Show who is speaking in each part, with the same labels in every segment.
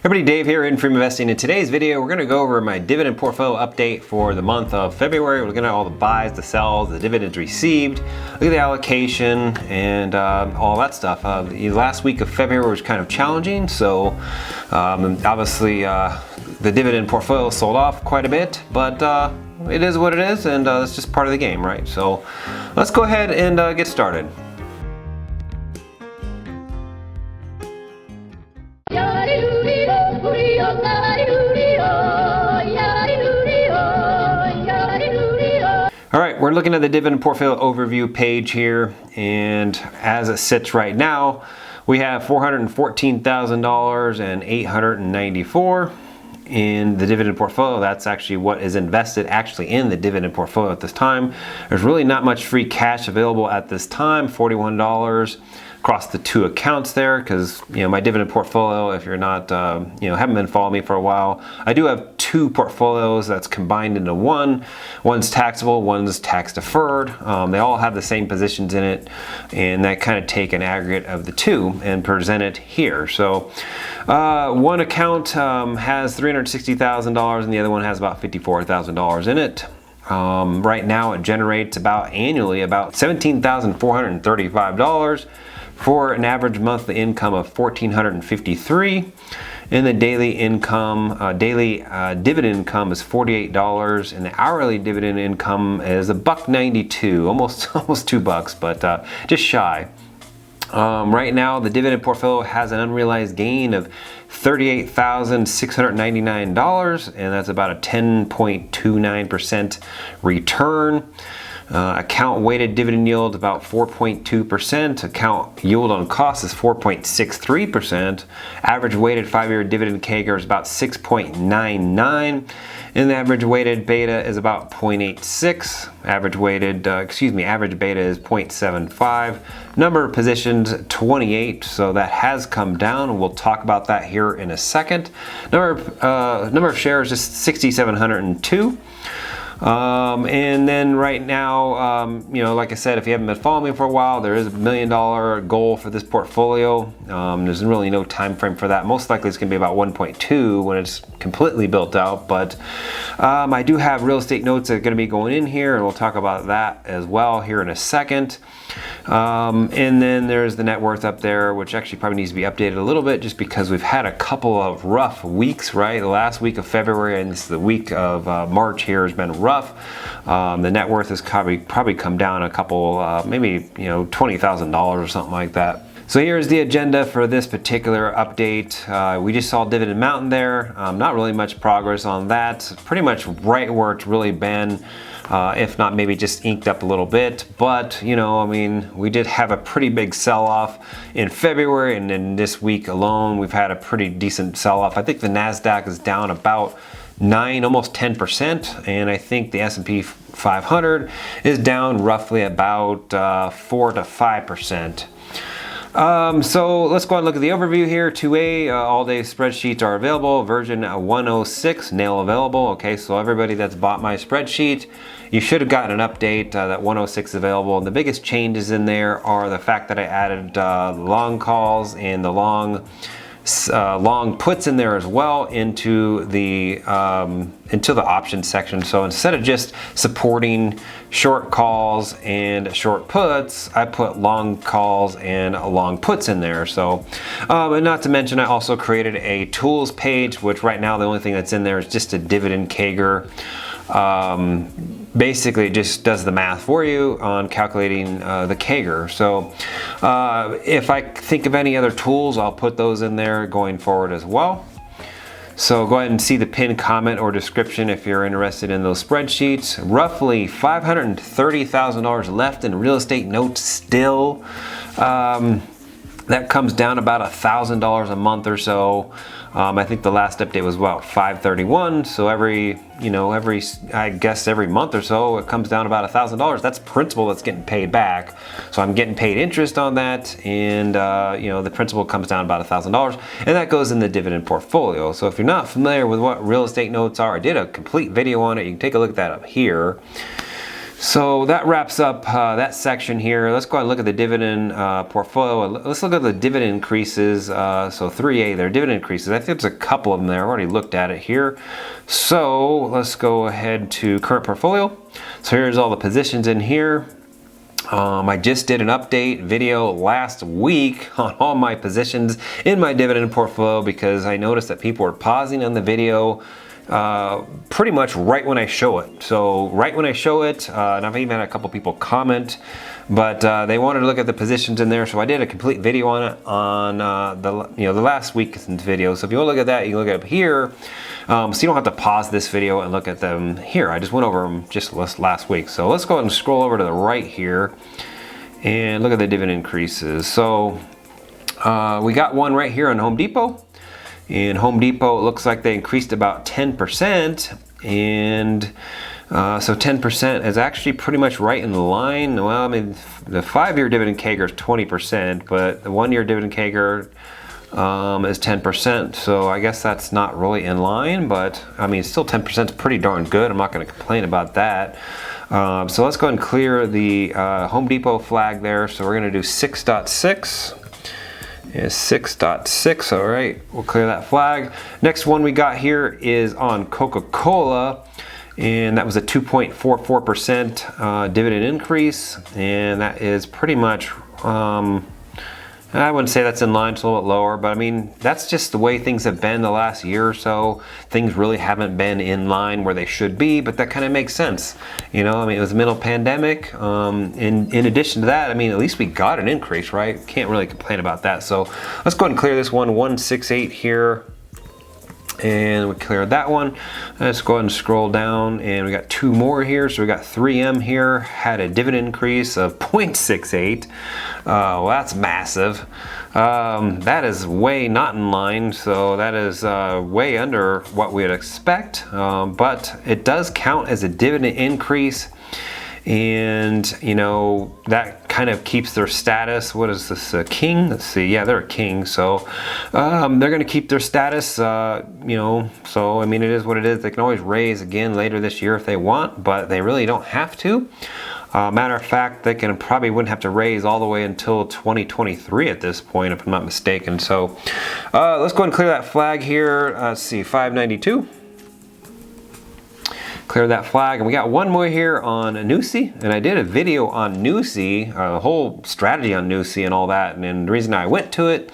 Speaker 1: Everybody, Dave here in Freedom Investing. In today's video, we're going to go over my dividend portfolio update for the month of February. We're looking at all the buys, the sells, the dividends received, look at the allocation, and all that stuff. The last week of February was kind of challenging, so obviously the dividend portfolio sold off quite a bit, but it is what it is, and it's just part of the game, right? So let's go ahead and get started. All right, we're looking at the dividend portfolio overview page here, and as it sits right now, we have $414,000 and $894 in the dividend portfolio. That's actually what is invested actually in the dividend portfolio at this time. There's really not much free cash available at this time, $41 across the two accounts there, because my dividend portfolio, if you're not haven't been following me for a while, I do have two portfolios that's combined into one. One's taxable, one's tax deferred. They all have the same positions in it, and that kind of take an aggregate of the two and present it here. So one account has $360,000 and the other one has about $54,000 in it. Right now it generates annually about $17,435 for an average monthly income of $1,453, and the daily income, dividend income is $48, and the hourly dividend income is $1.92, almost $2, but just shy. Right now, the dividend portfolio has an unrealized gain of $38,699, and that's about a 10.29% return. Account weighted dividend yield about 4.2%. Account yield on cost is 4.63%. Average weighted 5-year dividend CAGR is about 6.99, and the average weighted beta is about 0.86. Average beta is 0.75. Number of positions 28, so that has come down, and we'll talk about that here in a second. Number of shares is 6,702. And then right now, like I said, if you haven't been following me for a while, there is $1 million goal for this portfolio. There's really no time frame for that. Most likely it's going to be about 1.2 when it's completely built out, but I do have real estate notes that are going to be going in here, and we'll talk about that as well here in a second. And then there's the net worth up there, which actually probably needs to be updated a little bit just because we've had a couple of rough weeks, right? The last week of February and this is the week of March here has been rough. The net worth has probably come down a couple, maybe $20,000 or something like that. So here's the agenda for this particular update. We just saw Dividend Mountain there. Not really much progress on that. Pretty much right where it's really been. If not maybe just inked up a little bit, but we did have a pretty big sell-off in February, and in this week alone we've had a pretty decent sell-off. I think the NASDAQ is down about 9, almost 10%, and I think the S&P 500 is down roughly about 4 to 5%. So let's go ahead and look at the overview here. 2A, all day spreadsheets are available. Version 106, nail available. Okay, so everybody that's bought my spreadsheet, you should have gotten an update that 106 is available. And the biggest changes in there are the fact that I added long calls and the long puts in there as well into the option section. So instead of just supporting short calls and short puts, I put long calls and long puts in there. So and not to mention, I also created a tools page, which right now the only thing that's in there is just a dividend CAGR. Basically it just does the math for you on calculating the CAGR. So if I think of any other tools, I'll put those in there going forward as well. So go ahead and see the pinned comment or description if you're interested in those spreadsheets. Roughly $530,000 left in real estate notes still. That comes down about $1,000 a month or so. I think the last update was about 531. So every month or so, it comes down about $1,000. That's principal that's getting paid back. So I'm getting paid interest on that, and the principal comes down about $1,000, and that goes in the dividend portfolio. So if you're not familiar with what real estate notes are, I did a complete video on it. You can take a look at that up here. So that wraps up that section here. Let's go ahead and look at the dividend portfolio. Let's look at the dividend increases. So 3A, there are dividend increases. I think there's a couple of them there. I've already looked at it here. So let's go ahead to current portfolio. So here's all the positions in here. I just did an update video last week on all my positions in my dividend portfolio because I noticed that people were pausing on the video pretty much right when I show it. So right when I show it, and I've even had a couple people comment, but they wanted to look at the positions in there. So I did a complete video on it on the last week's video. So if you want to look at that, you can look it up here. So you don't have to pause this video and look at them here. I just went over them just last week. So let's go ahead and scroll over to the right here and look at the dividend increases. So we got one right here on Home Depot. In Home Depot, it looks like they increased about 10%, and so 10% is actually pretty much right in line. Well, I mean, the 5-year dividend CAGR is 20%, but the 1-year dividend CAGR is 10%, so I guess that's not really in line, but I mean, still 10% is pretty darn good. I'm not going to complain about that. So let's go ahead and clear the Home Depot flag there. So we're going to do 6.6. Is 6.6. All right, we'll clear that flag. Next one we got here is on Coca-Cola, and that was a 2.44% dividend increase, and that is pretty much I wouldn't say that's in line, it's a little bit lower, but I mean, that's just the way things have been the last year or so. Things really haven't been in line where they should be, but that kind of makes sense. You know, I mean, it was a middle pandemic. In addition to that, I mean, at least we got an increase, right? Can't really complain about that. So let's go ahead and clear this one, 168 here. And we cleared that one. Let's go ahead and scroll down, and we got two more here. So we got 3M here, had a dividend increase of 0.68. Well, that's massive. That is way not in line, so that is way under what we'd expect, but it does count as a dividend increase. And you know, that kind of keeps their status. What is this, a king? Let's see, yeah, they're a king, so they're going to keep their status, you know, so I mean, it is what it is. They can always raise again later this year if they want, but they really don't have to. Matter of fact, they probably wouldn't have to raise all the way until 2023 at this point, if I'm not mistaken. So let's go ahead and clear that flag here. Let's see, 592. Clear that flag, and we got one more here on NUSI, and I did a video on NUSI, a whole strategy on NUSI and all that, and the reason I went to it.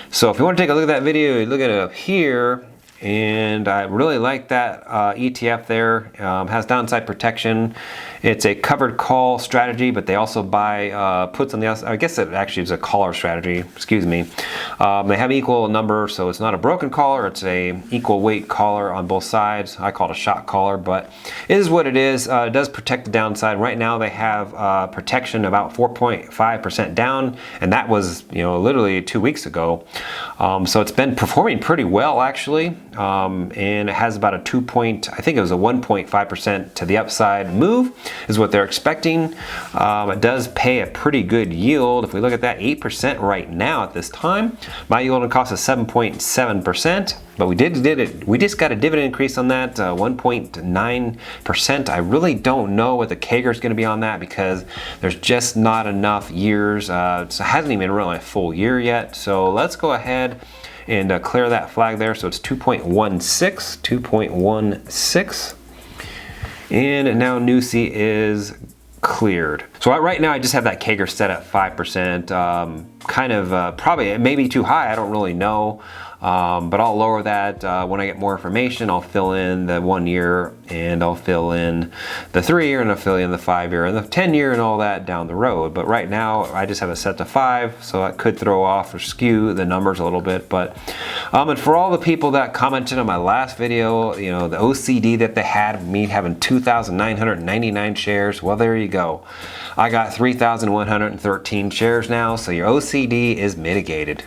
Speaker 1: So if you want to take a look at that video, you look at it up here, and I really like that ETF there. Has downside protection. It's a covered call strategy, but they also buy puts on the outside. I guess it actually is a collar strategy, excuse me. They have equal number, so it's not a broken collar, it's a equal weight collar on both sides. I call it a shot collar, but it is what it is. It does protect the downside. Right now they have protection about 4.5% down, and that was, you know, literally 2 weeks ago. So it's been performing pretty well, actually. And it has about a 1.5% to the upside move is what they're expecting. It does pay a pretty good yield. If we look at that, 8% right now at this time. My yield on cost is 7.7%, but we just got a dividend increase on that, 1.9%. I really don't know what the CAGR is going to be on that because there's just not enough years. It hasn't even really a full year yet. So let's go ahead and clear that flag there. So it's 2.16. And now NUSI is cleared. So right now I just have that CAGR set at 5%. Kind of probably maybe too high, I don't really know. But I'll lower that when I get more information. I'll fill in the 1 year, and I'll fill in the 3 year, and I'll fill in the 5 year and the 10 year and all that down the road. But right now I just have it set to 5, so that could throw off or skew the numbers a little bit. But and for all the people that commented on my last video, you know, the OCD that they had, me having 2,999 shares, well, there you go. I got 3,113 shares now, so your OCD is mitigated.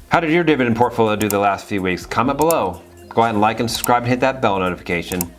Speaker 1: How did your dividend portfolio do the last few weeks? Comment below. Go ahead and like and subscribe and hit that bell notification.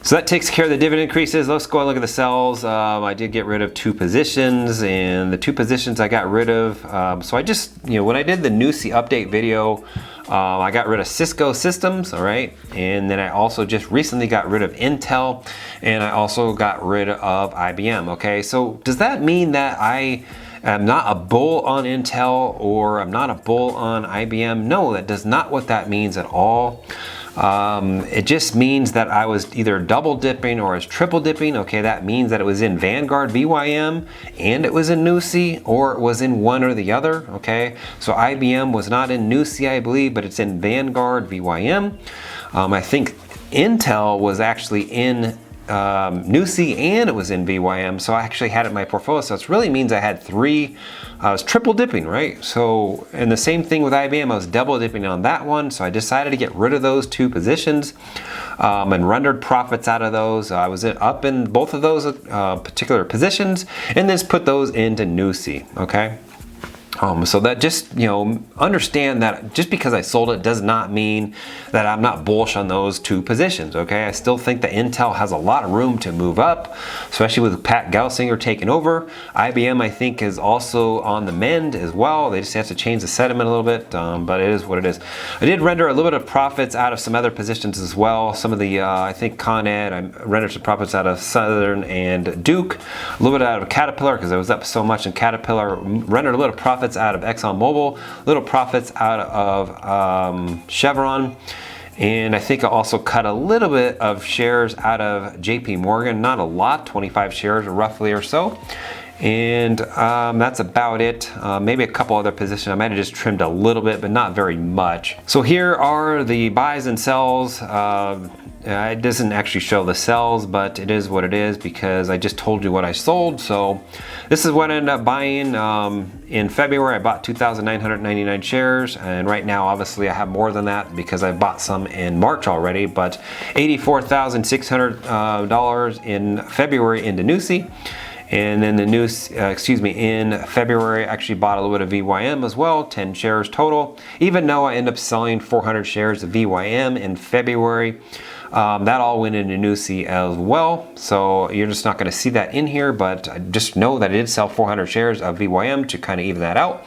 Speaker 1: So that takes care of the dividend increases. Let's go and look at the sells. I did get rid of 2 positions, and the 2 positions I got rid of. So I just, you know, when I did the NUSI update video I got rid of Cisco Systems, all right, and then I also just recently got rid of Intel, and I also got rid of IBM, okay? So does that mean that I'm not a bull on Intel or I'm not a bull on IBM? No, that does not what that means at all. It just means that I was either double dipping or I was triple dipping. Okay, that means that it was in Vanguard VYM and it was in NUSI, or it was in one or the other. Okay, so IBM was not in NUSI, I believe, but it's in Vanguard VYM. I think Intel was actually in NUSI and it was in VYM, so I actually had it in my portfolio. So it really means I had three. I was triple dipping, right? So, and the same thing with IBM, I was double dipping on that one. So I decided to get rid of those two positions and rendered profits out of those. I was up in both of those particular positions and then put those into NUSI, okay? So that just, understand that just because I sold it does not mean that I'm not bullish on those two positions, okay? I still think that Intel has a lot of room to move up, especially with Pat Gelsinger taking over. IBM, I think, is also on the mend as well. They just have to change the sentiment a little bit, but it is what it is. I did render a little bit of profits out of some other positions as well. Some of the, I think Con Ed, I rendered some profits out of Southern and Duke, a little bit out of Caterpillar because I was up so much in Caterpillar, rendered a little profits out of ExxonMobil, little profits out of Chevron, and I think I also cut a little bit of shares out of JP Morgan, not a lot, 25 shares roughly or so. And that's about it. Maybe a couple other positions. I might have just trimmed a little bit, but not very much. So here are the buys and sells. It doesn't actually show the sells, but it is what it is because I just told you what I sold. So this is what I ended up buying. In February, I bought 2,999 shares. And right now, obviously, I have more than that because I bought some in March already, but $84,600 in February into NUSI. And then the in February, I actually bought a little bit of VYM as well, 10 shares total. Even though I ended up selling 400 shares of VYM in February, that all went into NUSI as well. So you're just not going to see that in here, but just know that I did sell 400 shares of VYM to kind of even that out.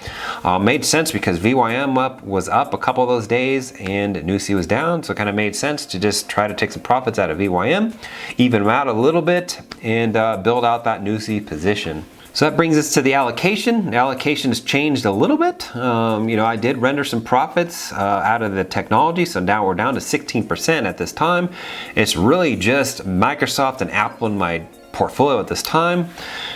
Speaker 1: Made sense because VYM was up a couple of those days and NUSI was down, so it kind of made sense to just try to take some profits out of VYM, even them out a little bit, and build out that NUSI position. So that brings us to the allocation. The allocation has changed a little bit. I did render some profits out of the technology, so now we're down to 16% at this time. It's really just Microsoft and Apple in my portfolio at this time.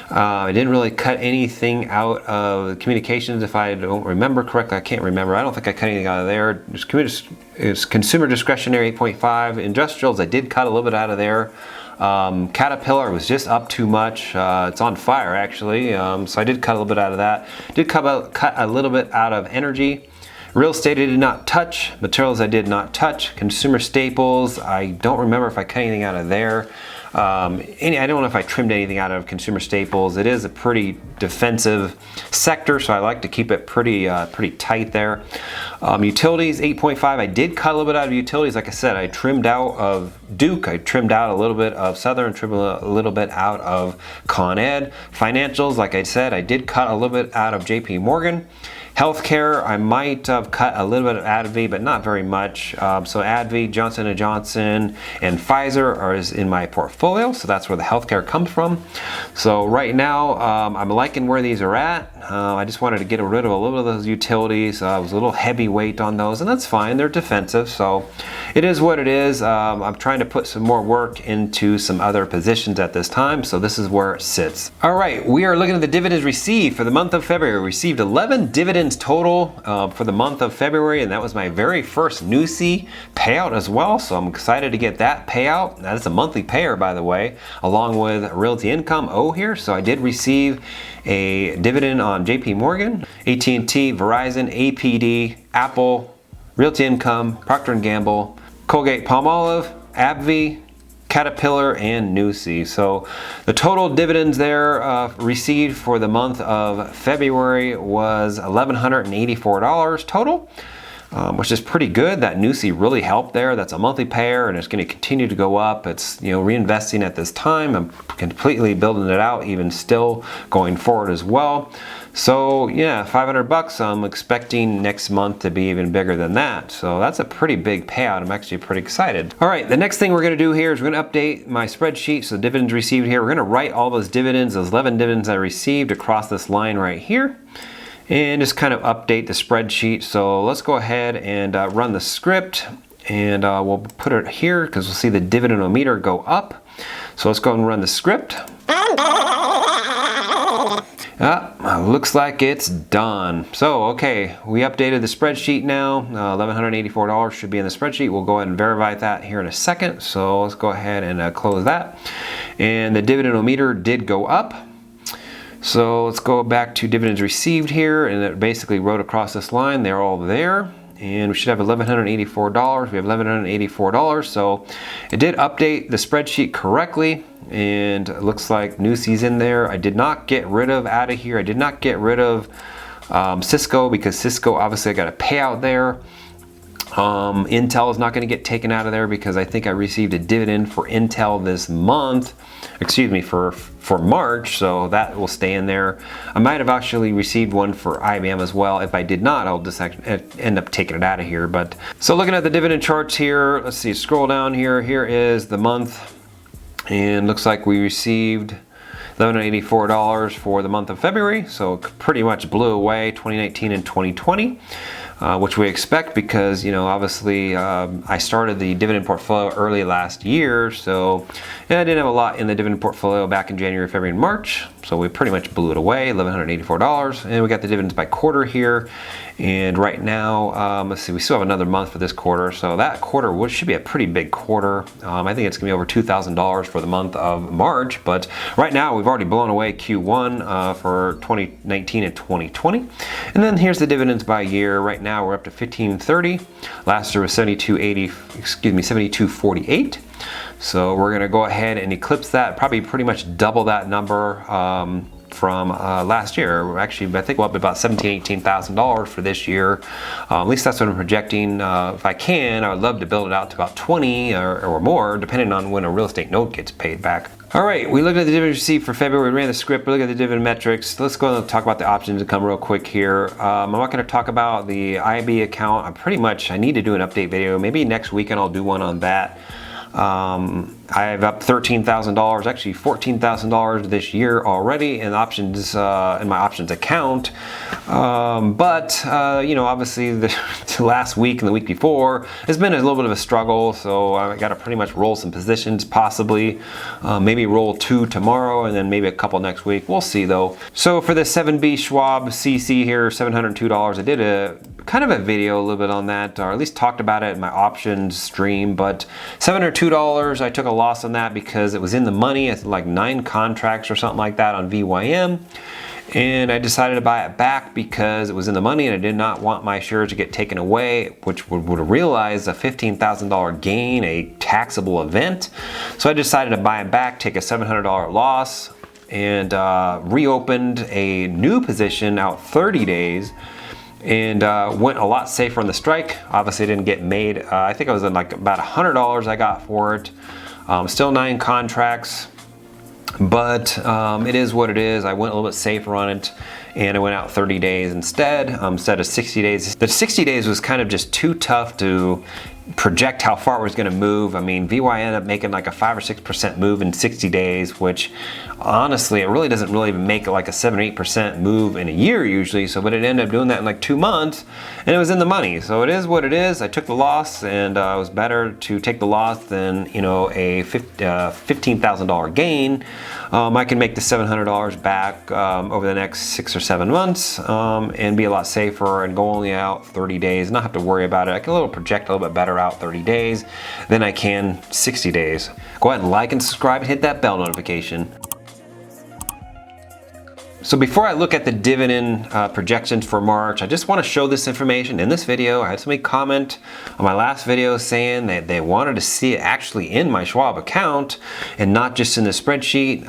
Speaker 1: I didn't really cut anything out of communications, if I don't remember correctly. I can't remember. I don't think I cut anything out of there. It's consumer discretionary 8.5. Industrials, I did cut a little bit out of there. Caterpillar was just up too much. It's on fire actually, so I did cut a little bit out of that. Did cut a little bit out of energy. Real estate I did not touch. Materials I did not touch. Consumer staples, I don't remember if I cut anything out of there. I don't know if I trimmed anything out of consumer staples. It is a pretty defensive sector, so I like to keep it pretty tight there. Utilities 8.5. I did cut a little bit out of utilities. Like I said, I trimmed out of Duke. I trimmed out a little bit of Southern. Trimmed a little bit out of Con Ed. Financials, like I said, I did cut a little bit out of JP Morgan. Healthcare, I might have cut a little bit of AbbVie, but not very much. So AbbVie, Johnson & Johnson, and Pfizer are in my portfolio, so that's where the healthcare comes from. So right now, I'm liking where these are at. I just wanted to get rid of a little of those utilities. I was a little heavyweight on those, and that's fine. They're defensive, so it is what it is. I'm trying to put some more work into some other positions at this time, so this is where it sits. All right, we are looking at the dividends received for the month of February. We received 11 dividends total for the month of February, and that was my very first NUSI payout as well, so I'm excited to get that payout. That is a monthly payer, by the way, along with Realty Income here. So I did receive a dividend on JP Morgan, AT&T, Verizon, APD, Apple, Realty Income, Procter & Gamble, Colgate-Palmolive, AbbVie, Caterpillar, and NUSI. So the total dividends there received for the month of February was $1,184 total. which is pretty good. That NUSI really helped there. That's a monthly payer, and it's going to continue to go up. It's, you know, reinvesting at this time. I'm completely building it out, even still going forward as well. So yeah, 500 bucks. I'm expecting next month to be even bigger than that. So that's a pretty big payout. I'm actually pretty excited. All right, the next thing we're going to do here is we're going to update my spreadsheet. So dividends received here. We're going to write all those dividends, those 11 dividends I received across this line right here, and just kind of update the spreadsheet. So let's go ahead and run the script, and we'll put it here because we'll see the dividend-o-meter go up. So let's go and run the script. Looks like it's done. So, okay, we updated the spreadsheet now. $1,184 should be in the spreadsheet. We'll go ahead and verify that here in a second. So let's go ahead and close that. And the dividend-o-meter did go up. So let's go back to dividends received here, and it basically wrote across this line. They're all there. And we should have $1,184. We have $1,184. So it did update the spreadsheet correctly, and it looks like NUSI's in there. I did not get rid of out of here. I did not get rid of Cisco, because Cisco, obviously I got a payout there. Intel is not going to get taken out of there because I think I received a dividend for Intel this month, excuse me, for March, so that will stay in there. I might have actually received one for IBM as well. If I did not, I'll just end up taking it out of here. But so looking at the dividend charts here, let's see, scroll down here. Here is the month, and looks like we received $1,184 for the month of February, so pretty much blew away 2019 and 2020. Which we expect because, you know, obviously I started the dividend portfolio early last year, so yeah, I didn't have a lot in the dividend portfolio back in January, February, and March, so we pretty much blew it away, $1,184, and we got the dividends by quarter here. And right now, let's see, we still have another month for this quarter, so that quarter should be a pretty big quarter. I think it's gonna be over $2,000 for the month of March, but right now we've already blown away Q1 for 2019 and 2020. And then here's the dividends by year. Right now we're up to 1530. Last year was 7248. So we're gonna go ahead and eclipse that, probably pretty much double that number from last year. Actually, I think we'll up about $17,000, $18,000 for this year. At least that's what I'm projecting. If I can, I would love to build it out to about 20 or more, depending on when a real estate note gets paid back. All right, we looked at the dividend received for February. We ran the script. We look at the dividend metrics. Let's go and talk about the options income real quick here. I'm not going to talk about the IB account. I need to do an update video. Maybe next weekend I'll do one on that. I've up $13,000, actually $14,000 this year already in options in my options account. You know, obviously the last week and the week before has been a little bit of a struggle, so I got to pretty much roll some positions, possibly maybe roll 2 tomorrow and then maybe a couple next week. We'll see though. So for the 7B Schwab CC here, $702, I did a kind of a video a little bit on that, or at least talked about it in my options stream, but $702, I took a loss on that because it was in the money. It's like 9 contracts or something like that on VYM. And I decided to buy it back because it was in the money and I did not want my shares to get taken away, which would realize a $15,000 gain, a taxable event. So I decided to buy it back, take a $700 loss, and reopened a new position out 30 days. And went a lot safer on the strike. Obviously didn't get made. I think it was like about $100 I got for it. Still 9 contracts, but it is what it is. I went a little bit safer on it, and I went out 30 days instead of 60 days. The 60 days was kind of just too tough to project how far it was going to move. I mean, VY ended up making like a 5 or 6% move in 60 days, which honestly, it really doesn't really make like a 7 or 8% move in a year usually. So, but it ended up doing that in like 2 months, and it was in the money. So it is what it is. I took the loss, and it was better to take the loss than, you know, a $15,000 gain. I can make the $700 back over the next 6 or 7 months and be a lot safer and go only out 30 days, not have to worry about it. I can project a little bit better out 30 days than I can 60 days. Go ahead and like and subscribe and hit that bell notification. So before I look at the dividend projections for March, I just want to show this information in this video. I had somebody comment on my last video saying that they wanted to see it actually in my Schwab account and not just in the spreadsheet.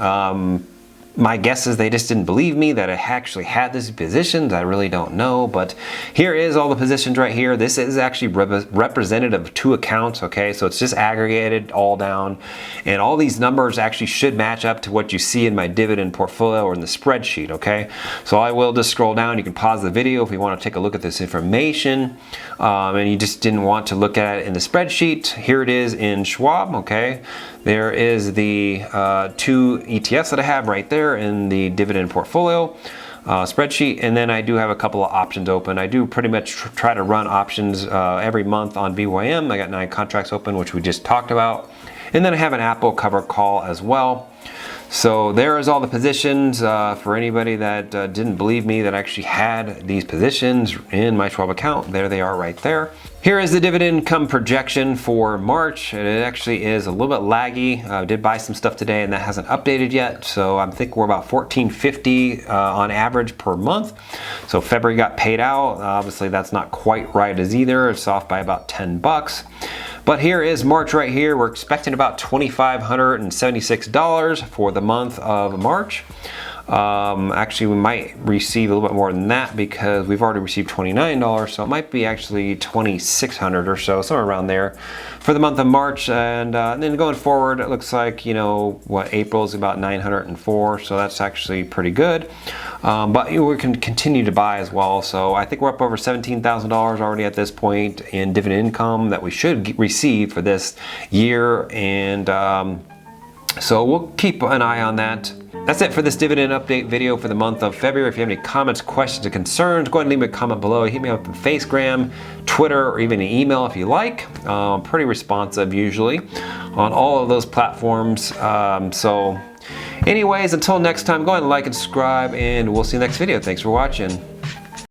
Speaker 1: my guess is they just didn't believe me that I actually had these positions. I really don't know, but here is all the positions right here. This is actually representative of 2 accounts, okay? So it's just aggregated all down, and all these numbers actually should match up to what you see in my dividend portfolio or in the spreadsheet, okay? So I will just scroll down. You can pause the video if you want to take a look at this information, and you just didn't want to look at it in the spreadsheet. Here it is in Schwab, okay? There is the 2 ETFs that I have right there in the dividend portfolio spreadsheet, and then I do have a couple of options open. I do pretty much try to run options every month on BYM. I got 9 contracts open, which we just talked about, and then I have an Apple cover call as well. So there is all the positions for anybody that didn't believe me that I actually had these positions in my Schwab account. There they are right there. Here is the dividend income projection for March. And it actually is a little bit laggy. I did buy some stuff today and that hasn't updated yet. So I think we're about $14.50 on average per month. So February got paid out. Obviously that's not quite right as either. It's off by about 10 bucks. But here is March right here. We're expecting about $2,576 for the month of March. Actually, we might receive a little bit more than that because we've already received $29, so it might be actually $2,600 or so, somewhere around there for the month of March. And then going forward, it looks like, you know, what, April is about 904, so that's actually pretty good. But we can continue to buy as well. So I think we're up over $17,000 already at this point in dividend income that we should receive for this year. And so we'll keep an eye on that. That's it for this dividend update video for the month of February. If you have any comments, questions, or concerns, go ahead and leave me a comment below. Hit me up on Facegram, Twitter, or even an email if you like. I'm pretty responsive usually on all of those platforms. So anyways, until next time, go ahead and like and subscribe, and we'll see you next video. Thanks for watching.